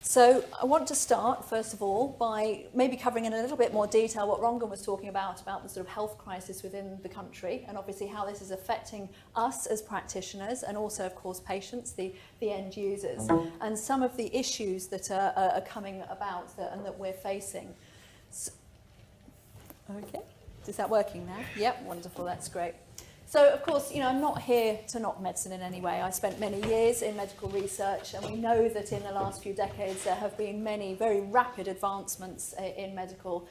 So I want to start, first of all, by maybe covering in a little bit more detail what Rongan was talking about the sort of health crisis within the country, and obviously how this is affecting us as practitioners, and also, of course, patients, the end users, and some of the issues that are coming about and that we're facing. So, okay, is that working now? Yep, wonderful, that's great. So, of course, I'm not here to knock medicine in any way. I spent many years in medical research, and we know that in the last few decades there have been many very rapid advancements in medical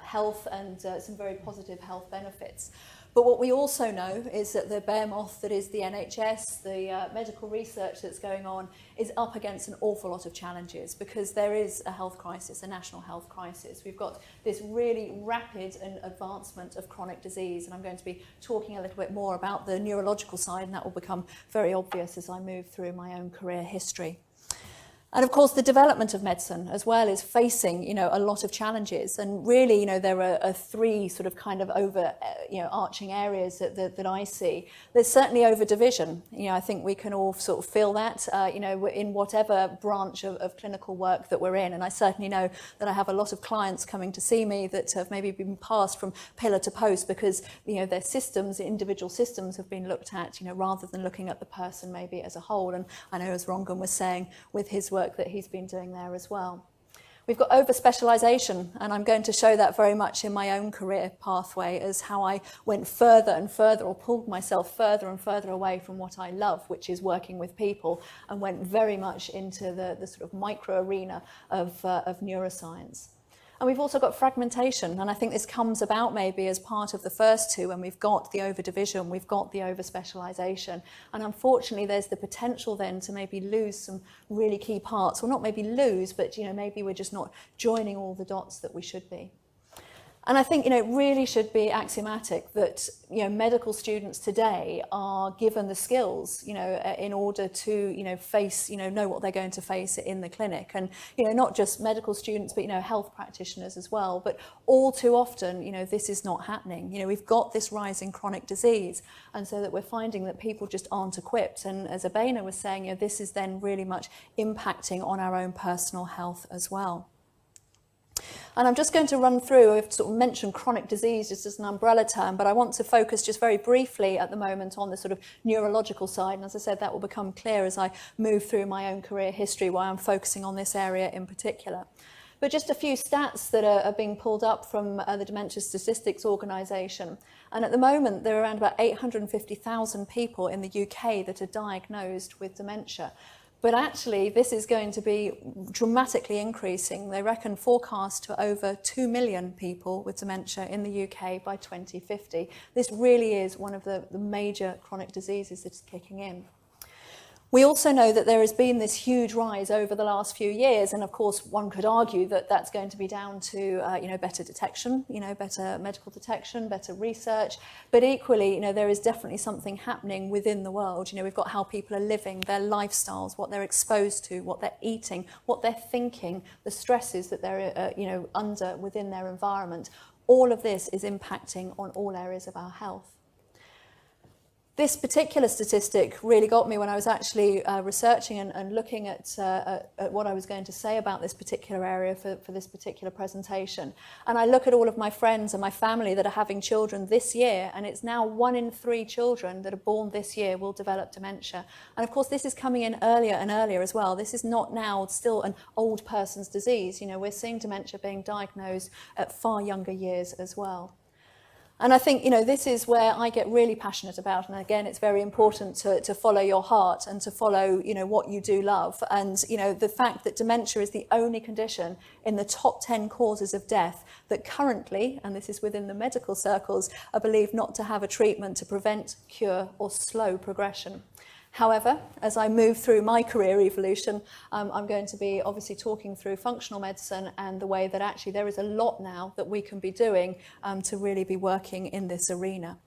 health and some very positive health benefits. But what we also know is that the behemoth that is the NHS, the medical research that's going on, is up against an awful lot of challenges because there is a health crisis, a national health crisis. We've got this really rapid advancement of chronic disease, and I'm going to be talking a little bit more about the neurological side, and that will become very obvious as I move through my own career history. And of course, the development of medicine as well is facing, a lot of challenges. And really, there are three sort of kind of arching areas that I see. There's certainly over division. I think we can all sort of feel that, in whatever branch of clinical work that we're in. And I certainly know that I have a lot of clients coming to see me that have maybe been passed from pillar to post because, their systems, individual systems have been looked at, rather than looking at the person maybe as a whole. And I know, as Rongan was saying, with his work that he's been doing there as well. We've got over-specialisation, and I'm going to show that very much in my own career pathway as how I went further and further, or pulled myself further and further away from what I love, which is working with people, and went very much into the sort of micro arena of neuroscience. And we've also got fragmentation, and I think this comes about maybe as part of the first two, when we've got the over-division, we've got the over-specialisation, and unfortunately there's the potential then to maybe lose some really key parts, or not maybe lose, but maybe we're just not joining all the dots that we should be. And I think, it really should be axiomatic that, medical students today are given the skills, in order to, face, know what they're going to face in the clinic. And, not just medical students, but, health practitioners as well. But all too often, this is not happening. We've got this rise in chronic disease. And so that we're finding that people just aren't equipped. And as Abena was saying, this is then really much impacting on our own personal health as well. And I'm just going to run through, I've sort of mentioned chronic disease just as an umbrella term, but I want to focus just very briefly at the moment on the sort of neurological side. And as I said, that will become clear as I move through my own career history, why I'm focusing on this area in particular. But just a few stats that are being pulled up from the Dementia Statistics Organisation. And at the moment, there are around about 850,000 people in the UK that are diagnosed with dementia. But actually, this is going to be dramatically increasing. They reckon forecast to over 2 million people with dementia in the UK by 2050. This really is one of the major chronic diseases that's kicking in. We also know that there has been this huge rise over the last few years, and of course one could argue that that's going to be down to better detection, better medical detection, better research, but equally, there is definitely something happening within the world. We've got how people are living, their lifestyles, what they're exposed to, what they're eating, what they're thinking, the stresses that they're under within their environment. All of this is impacting on all areas of our health. This particular statistic really got me when I was actually researching and looking at what I was going to say about this particular area for this particular presentation. And I look at all of my friends and my family that are having children this year, and it's now 1 in 3 children that are born this year will develop dementia. And of course, this is coming in earlier and earlier as well. This is not now still an old person's disease. We're seeing dementia being diagnosed at far younger years as well. And I think, this is where I get really passionate about. And again, it's very important to follow your heart and to follow, what you do love. And, the fact that dementia is the only condition in the top 10 causes of death that currently, and this is within the medical circles, are believed not to have a treatment to prevent, cure, or slow progression. However, as I move through my career evolution, I'm going to be obviously talking through functional medicine and the way that actually there is a lot now that we can be doing to really be working in this arena.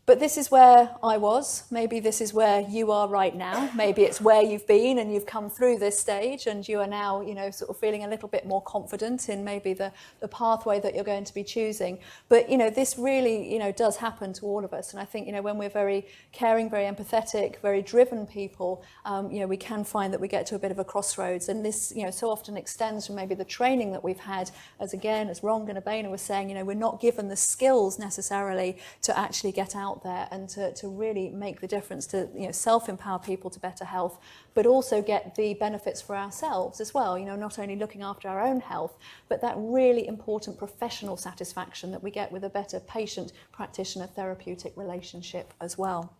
But this is where I was. Maybe this is where you are right now. Maybe it's where you've been and you've come through this stage and you are now, sort of feeling a little bit more confident in maybe the pathway that you're going to be choosing. But, this really, does happen to all of us. And I think, when we're very caring, very empathetic, very driven people, we can find that we get to a bit of a crossroads. And this, so often extends from maybe the training that we've had, as Ron and Abena were saying, we're not given the skills necessarily to actually get out there and to really make the difference, to self-empower people to better health, but also get the benefits for ourselves as well, not only looking after our own health, but that really important professional satisfaction that we get with a better patient-practitioner therapeutic relationship as well.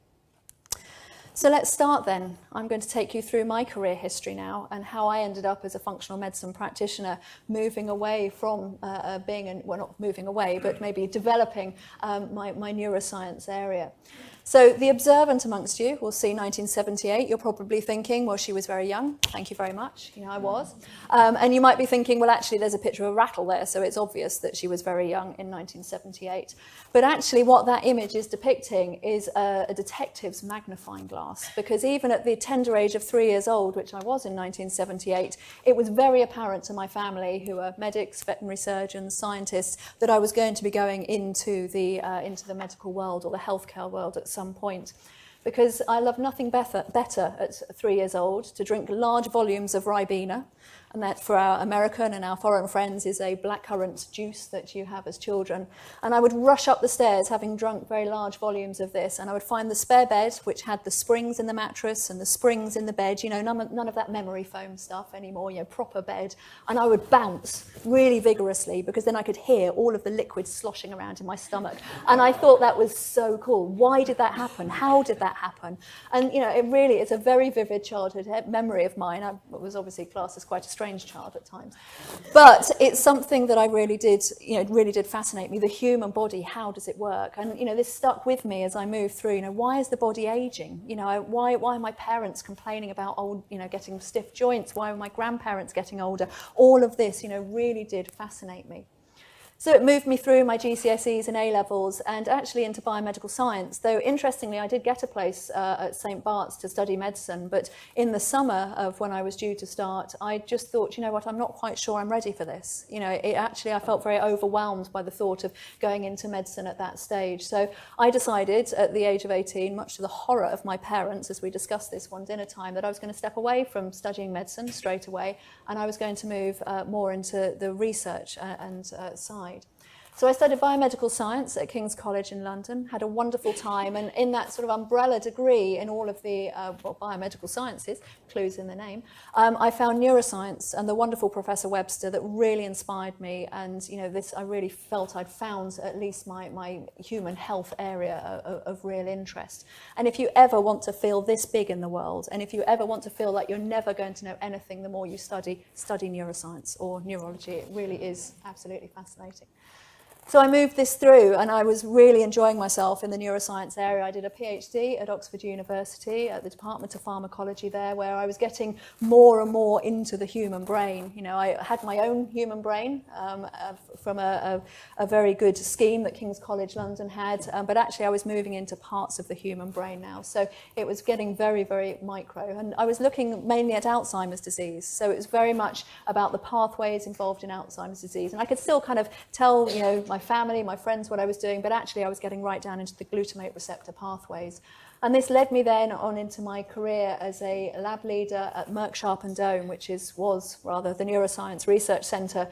So let's start then. I'm going to take you through my career history now and how I ended up as a functional medicine practitioner, moving away from not moving away, but maybe developing my neuroscience area. So the observant amongst you will see 1978. You're probably thinking, well, she was very young. Thank you very much. I was. And you might be thinking, well, actually, there's a picture of a rattle there, so it's obvious that she was very young in 1978. But actually, what that image is depicting is a detective's magnifying glass, because even at the tender age of 3 years old, which I was in 1978, it was very apparent to my family, who are medics, veterinary surgeons, scientists, that I was going to be going into the medical world or the healthcare world at some point. Because I love nothing better at 3 years old to drink large volumes of Ribena, and that for our American and our foreign friends is a blackcurrant juice that you have as children. And I would rush up the stairs having drunk very large volumes of this, and I would find the spare bed, which had the springs in the mattress and the springs in the bed, none of that memory foam stuff anymore, proper bed. And I would bounce really vigorously, because then I could hear all of the liquid sloshing around in my stomach. And I thought that was so cool. Why did that happen? How did that happen? And, it's a very vivid childhood memory of mine. I was obviously classed as quite a strange child at times. But it's something that I really did fascinate me. The human body, how does it work? And, this stuck with me as I moved through. Why is the body aging? Why are my parents complaining about getting stiff joints? Why are my grandparents getting older? All of this, really did fascinate me. So it moved me through my GCSEs and A-levels and actually into biomedical science, though interestingly I did get a place at St Bart's to study medicine, but in the summer of when I was due to start, I just thought, I'm not quite sure I'm ready for this. I felt very overwhelmed by the thought of going into medicine at that stage. So I decided at the age of 18, much to the horror of my parents, as we discussed this one dinner time, that I was going to step away from studying medicine straight away, and I was going to move more into the research and side. So I studied biomedical science at King's College in London, had a wonderful time, and in that sort of umbrella degree in all of the biomedical sciences, clues in the name, I found neuroscience and the wonderful Professor Webster that really inspired me, and I really felt I'd found at least my human health area of real interest. And if you ever want to feel this big in the world, and if you ever want to feel like you're never going to know anything the more you study neuroscience or neurology, it really is absolutely fascinating. So I moved this through, and I was really enjoying myself in the neuroscience area. I did a PhD at Oxford University at the Department of Pharmacology there, where I was getting more and more into the human brain. I had my own human brain from a very good scheme that King's College London had, but actually I was moving into parts of the human brain now. So it was getting very, very micro, and I was looking mainly at Alzheimer's disease. So it was very much about the pathways involved in Alzheimer's disease, and I could still kind of tell, my family, my friends, what I was doing, but actually I was getting right down into the glutamate receptor pathways. And this led me then on into my career as a lab leader at Merck Sharp and Dohme, which was the Neuroscience Research Centre,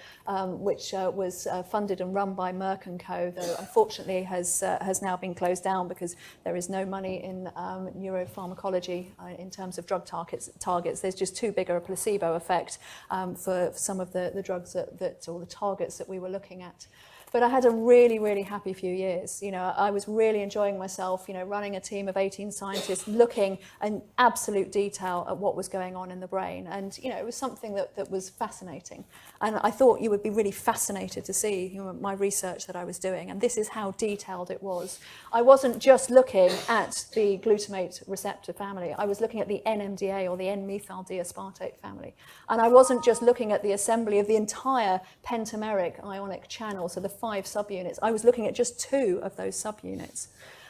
which was funded and run by Merck & Co., though unfortunately has now been closed down because there is no money in neuropharmacology in terms of drug targets. There's just too big a placebo effect for some of the drugs or the targets that we were looking at. But I had a really, really happy few years. I was really enjoying myself, running a team of 18 scientists, looking in absolute detail at what was going on in the brain. And, it was something that was fascinating. And I thought you would be really fascinated to see my research that I was doing. And this is how detailed it was. I wasn't just looking at the glutamate receptor family. I was looking at the NMDA, or the N-methyl D-aspartate family. And I wasn't just looking at the assembly of the entire pentameric ionic channel, so the 5 subunits. I was looking at just 2 of those subunits.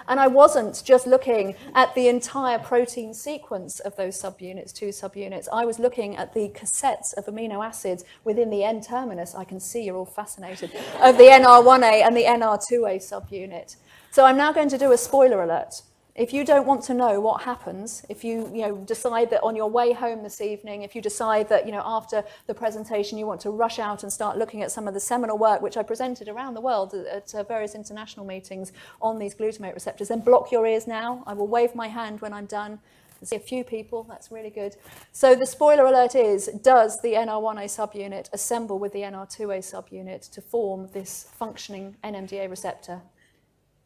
And I wasn't just looking at the entire protein sequence of those subunits, 2 subunits. I was looking at the cassettes of amino acids within the N-terminus. I can see you're all fascinated, of the NR1A and the NR2A subunit. So I'm now going to do a spoiler alert. If you don't want to know what happens, if you decide that on your way home this evening, if you decide that after the presentation you want to rush out and start looking at some of the seminal work which I presented around the world at various international meetings on these glutamate receptors, then block your ears now. I will wave my hand when I'm done. I see a few people, that's really good. So the spoiler alert is, does the NR1A subunit assemble with the NR2A subunit to form this functioning NMDA receptor?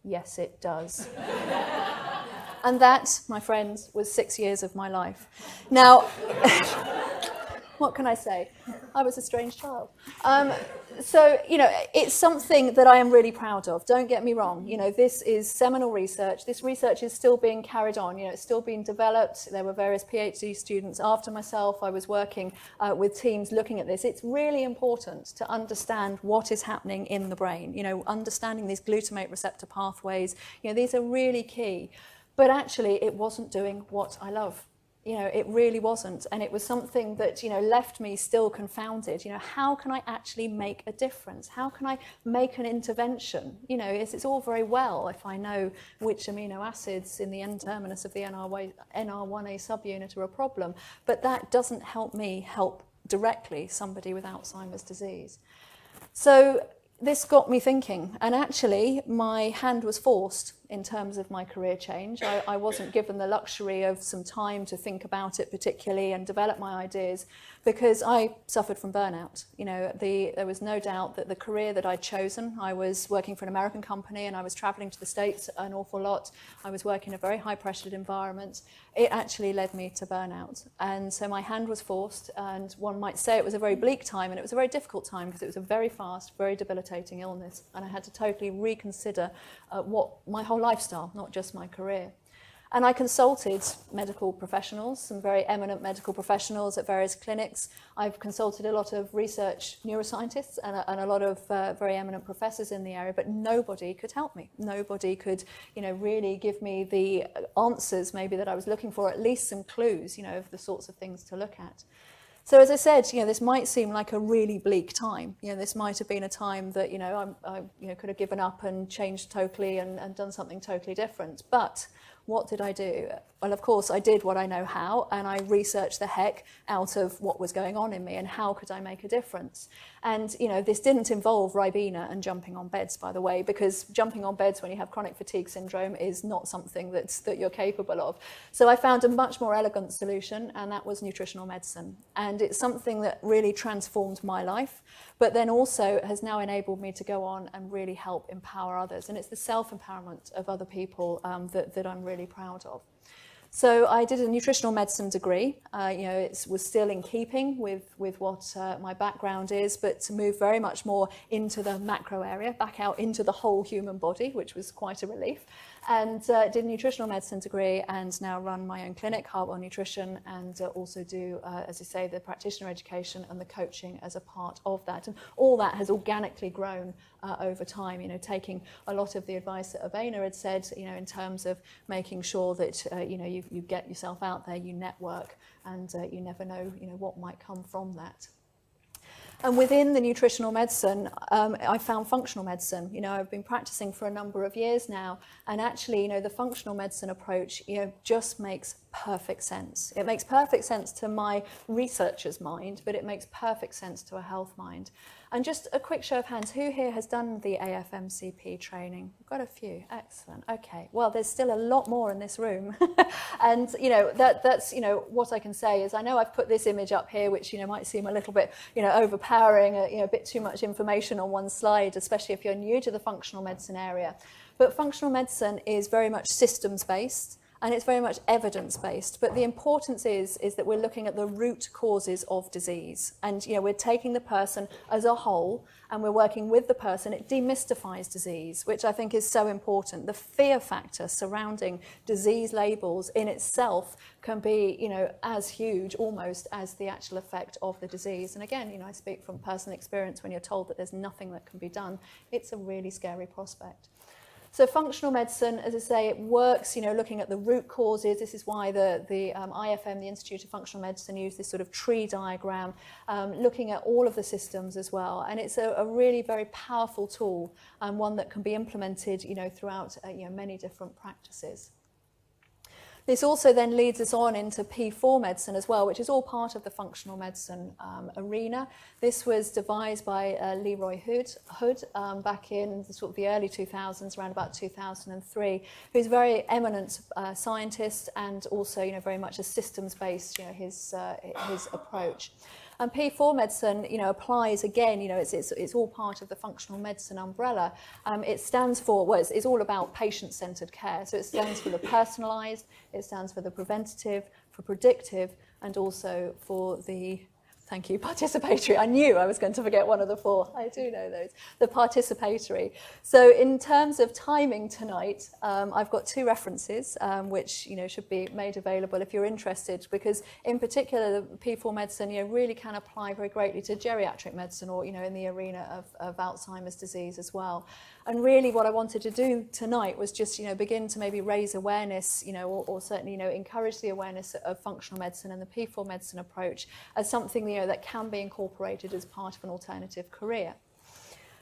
Yes, it does. And that, my friends, was 6 years of my life. Now, what can I say? I was a strange child. So, it's something that I am really proud of. Don't get me wrong. This is seminal research. This research is still being carried on. It's still being developed. There were various PhD students after myself. I was working with teams looking at this. It's really important to understand what is happening in the brain. Understanding these glutamate receptor pathways. These are really key. But actually, it wasn't doing what I love. It really wasn't. And it was something that, left me still confounded. How can I actually make a difference? How can I make an intervention? It's all very well if I know which amino acids in the N-terminus of the NR1A subunit are a problem. But that doesn't help me help directly somebody with Alzheimer's disease. So this got me thinking, and actually my hand was forced in terms of my career change. I wasn't given the luxury of some time to think about it particularly and develop my ideas, because I suffered from burnout. There was no doubt that the career that I'd chosen, I was working for an American company and I was traveling to the States an awful lot. I was working in a very high-pressured environment. It actually led me to burnout. And so my hand was forced, and one might say it was a very bleak time, and it was a very difficult time because it was a very fast, very debilitating illness, and I had to totally reconsider what my whole lifestyle, not just my career. And I consulted medical professionals, some very eminent medical professionals at various clinics. I've consulted a lot of research neuroscientists and a lot of very eminent professors in the area, but nobody could help me. Nobody could, really give me the answers maybe that I was looking for, at least some clues, of the sorts of things to look at. So as I said, this might seem like a really bleak time. This might have been a time that, I could have given up and changed totally and done something totally different. But what did I do? Well, of course, I did what I know how, and I researched the heck out of what was going on in me and how could I make a difference. And, this didn't involve Ribena and jumping on beds, by the way, because jumping on beds when you have chronic fatigue syndrome is not something that you're capable of. So I found a much more elegant solution, and that was nutritional medicine. And it's something that really transformed my life, but then also has now enabled me to go on and really help empower others. And it's the self-empowerment of other people that I'm really proud of. So I did a nutritional medicine degree. It was still in keeping with what my background is, but to move very much more into the macro area, back out into the whole human body, which was quite a relief. And did a nutritional medicine degree and now run my own clinic, Heartwell Nutrition, and also do, as I say, the practitioner education and the coaching as a part of that. And all that has organically grown over time, taking a lot of the advice that Avena had said, in terms of making sure that, you get yourself out there, you network, and you never know, what might come from that. And within the nutritional medicine, I found functional medicine. I've been practicing for a number of years now, and actually, the functional medicine approach, just makes perfect sense. It makes perfect sense to my researcher's mind, but it makes perfect sense to a health mind. And just a quick show of hands, who here has done the AFMCP training? We've got a few. Excellent. Okay. Well, there's still a lot more in this room. And, that's, what I can say is I know I've put this image up here, which, might seem a little bit, overpowering, a bit too much information on one slide, especially if you're new to the functional medicine area. But functional medicine is very much systems-based. And it's very much evidence-based, but the importance is that we're looking at the root causes of disease. And we're taking the person as a whole, and we're working with the person. It demystifies disease, which I think is so important. The fear factor surrounding disease labels in itself can be, as huge almost as the actual effect of the disease. And again, I speak from personal experience. When you're told that there's nothing that can be done, it's a really scary prospect. So functional medicine, as I say, it works, looking at the root causes. This is why the IFM, the Institute of Functional Medicine, use this sort of tree diagram, looking at all of the systems as well. And it's a really very powerful tool, and one that can be implemented, throughout many different practices. This also then leads us on into P4 medicine as well, which is all part of the functional medicine arena. This was devised by Leroy Hood back in sort of the early 2000s, around about 2003, who's a very eminent scientist, and also very much a systems-based, his approach. And P4 medicine, applies again. It's all part of the functional medicine umbrella. It stands for, well, it's all about patient-centered care. So it stands for the personalised, it stands for the preventative, for predictive, and also for the, thank you, participatory. I knew I was going to forget one of the four. I do know those. The participatory. So in terms of timing tonight, I've got two references which should be made available if you're interested, because in particular the P4 medicine really can apply very greatly to geriatric medicine, or in the arena of Alzheimer's disease as well. And really what I wanted to do tonight was just begin to maybe raise awareness, or certainly encourage the awareness of functional medicine and the P4 medicine approach as something that can be incorporated as part of an alternative career.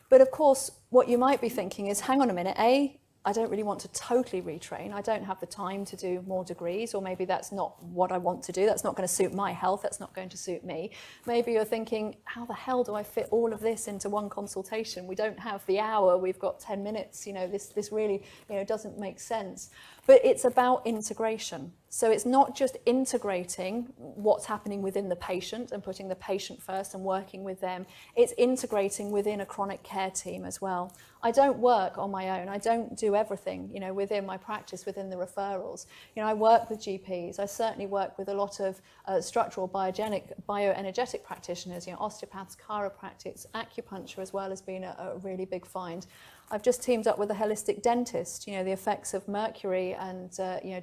But of course, what you might be thinking is, hang on a minute, I don't really want to totally retrain. I don't have the time to do more degrees, or maybe that's not what I want to do. That's not going to suit my health. That's not going to suit me. Maybe you're thinking, how the hell do I fit all of this into one consultation? We don't have the hour. We've got 10 minutes. This really, doesn't make sense. But it's about integration. So it's not just integrating what's happening within the patient and putting the patient first and working with them. It's integrating within a chronic care team as well. I don't work on my own. I don't do everything, within my practice, within the referrals. I work with GPs. I certainly work with a lot of structural bioenergetic practitioners, osteopaths, chiropractics, acupuncture as well has been a really big find. I've just teamed up with a holistic dentist. The effects of mercury and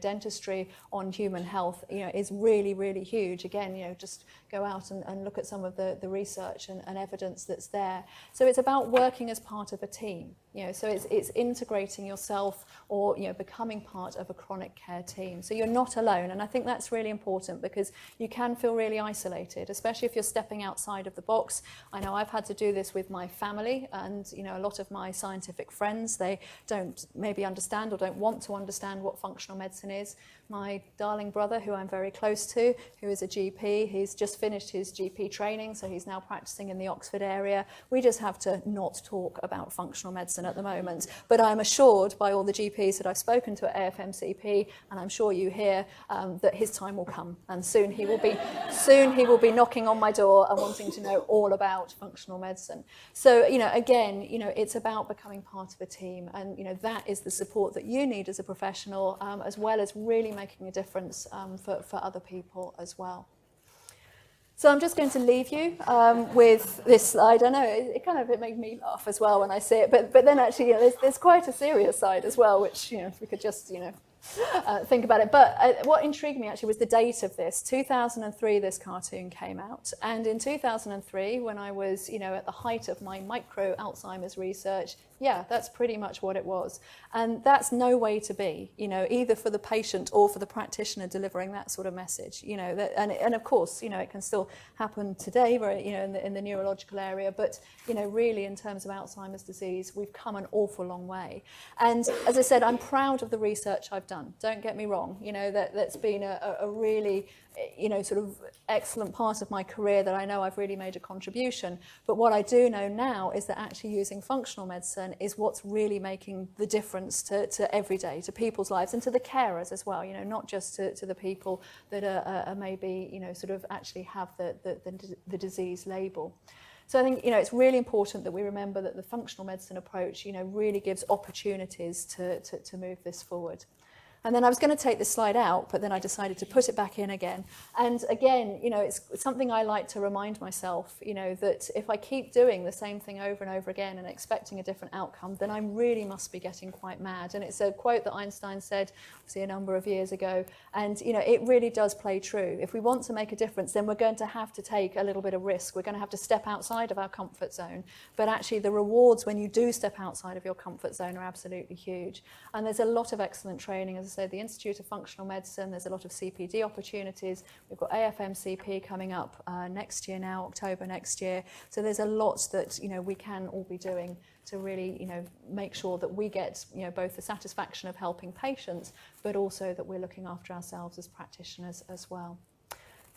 dentistry on human health, is really, really huge. Again, just go out and look at some of the research and evidence that's there. So it's about working as part of a team. So it's integrating yourself, or becoming part of a chronic care team. So you're not alone, and I think that's really important, because you can feel really isolated, especially if you're stepping outside of the box. I know I've had to do this with my family, and a lot of my scientific friends, they don't maybe understand or don't want to understand what functional medicine is. My darling brother, who I'm very close to, who is a GP, he's just finished his GP training, so he's now practicing in the Oxford area. We just have to not talk about functional medicine at the moment. But I'm assured by all the GPs that I've spoken to at AFMCP, and I'm sure you hear, that his time will come, and soon he will be knocking on my door and wanting to know all about functional medicine. So again, it's about becoming part of a team, and that is the support that you need as a professional, as well as really making a difference for other people as well. So I'm just going to leave you with this slide. I know it made me laugh as well when I see it, but then actually there's quite a serious side as well, which if we could just think about it. But what intrigued me actually was the date of this. 2003, this cartoon came out. And in 2003, when I was, at the height of my micro Alzheimer's research, yeah, that's pretty much what it was. And that's no way to be, either for the patient or for the practitioner delivering that sort of message, and of course, it can still happen today, very, in the neurological area, but, really in terms of Alzheimer's disease, we've come an awful long way. And as I said, I'm proud of the research I've done. Don't get me wrong, that's been a really, sort of excellent part of my career that I know I've really made a contribution. But what I do know now is that actually using functional medicine is what's really making the difference to every day, to people's lives, and to the carers as well, not just to the people that are maybe, sort of actually have the disease label. So I think, it's really important that we remember that the functional medicine approach, really gives opportunities to move this forward. And then I was going to take this slide out, but then I decided to put it back in again. And again, you know, it's something I like to remind myself, you know, that if I keep doing the same thing over and over again and expecting a different outcome, then I really must be getting quite mad. And it's a quote that Einstein said, obviously, a number of years ago. And, you know, it really does play true. If we want to make a difference, then we're going to have to take a little bit of risk. We're going to have to step outside of our comfort zone. But actually, the rewards when you do step outside of your comfort zone are absolutely huge. And there's a lot of excellent training, as I said, the Institute of Functional Medicine, there's a lot of CPD opportunities. We've got AFMCP coming up next year now, October next year. So there's a lot that, you know, we can all be doing to really, you know, make sure that we get, you know, both the satisfaction of helping patients, but also that we're looking after ourselves as practitioners as well.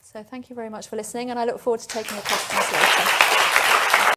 So thank you very much for listening, and I look forward to taking your questions later.